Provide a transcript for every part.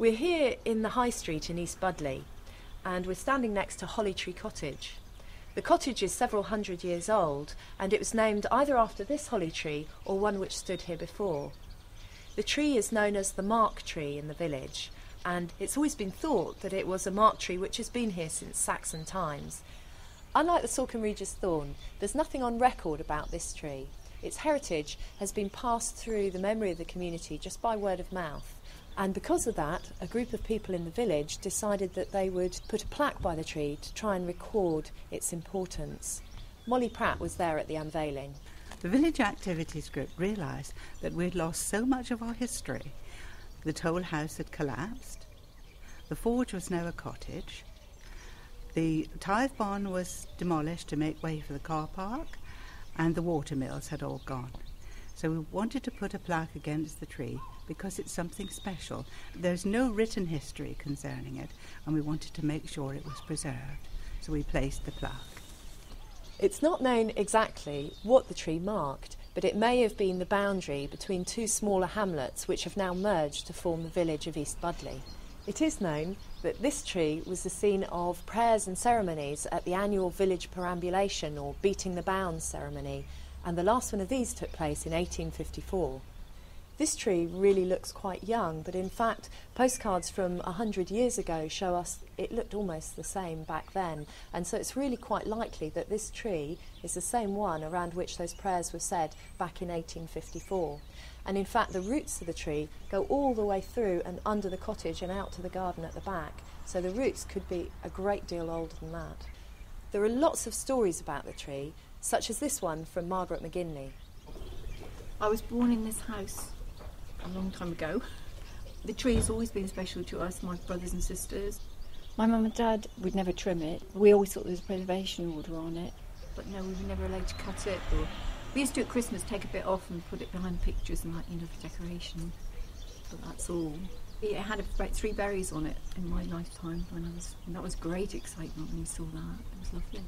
We're here in the High Street in East Budleigh, and we're standing next to Holly Tree Cottage. The cottage is several hundred years old, and it was named either after this holly tree or one which stood here before. The tree is known as the mark tree in the village, and it's always been thought that it was a mark tree which has been here since Saxon times. Unlike the Salcombe Regis thorn, there's nothing on record about this tree. Its heritage has been passed through the memory of the community just by word of mouth. And because of that, a group of people in the village decided that they would put a plaque by the tree to try and record its importance. Molly Pratt was there at the unveiling. The village activities group realised that we'd lost so much of our history. The toll house had collapsed, the forge was now a cottage, the tithe barn was demolished to make way for the car park, and the water mills had all gone. So we wanted to put a plaque against the tree because it's something special. There's no written history concerning it, and we wanted to make sure it was preserved. So we placed the plaque. It's not known exactly what the tree marked, but it may have been the boundary between two smaller hamlets which have now merged to form the village of East Budleigh. It is known that this tree was the scene of prayers and ceremonies at the annual village perambulation or beating the bounds ceremony, and the last one of these took place in 1854. This tree really looks quite young, but in fact postcards from 100 years ago show us it looked almost the same back then, and so it's really quite likely that this tree is the same one around which those prayers were said back in 1854. And in fact the roots of the tree go all the way through and under the cottage and out to the garden at the back, so the roots could be a great deal older than that. There are lots of stories about the tree, such as this one from Margaret McGinley. I was born in this house a long time ago. The tree has always been special to us, my brothers and sisters. My mum and dad would never trim it. We always thought there was a preservation order on it. But no, we were never allowed to cut it. Or we used to at Christmas take a bit off and put it behind pictures and for decoration. But that's all. It had about 3 berries on it in my lifetime and that was great excitement when you saw that. It was lovely.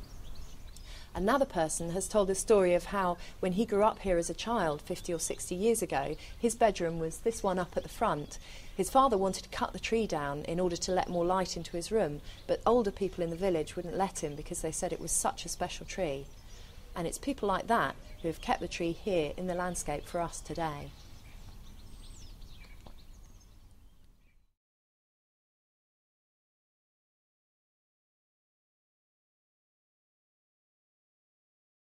Another person has told the story of how, when he grew up here as a child 50 or 60 years ago, his bedroom was this one up at the front. His father wanted to cut the tree down in order to let more light into his room, but older people in the village wouldn't let him because they said it was such a special tree. And it's people like that who have kept the tree here in the landscape for us today.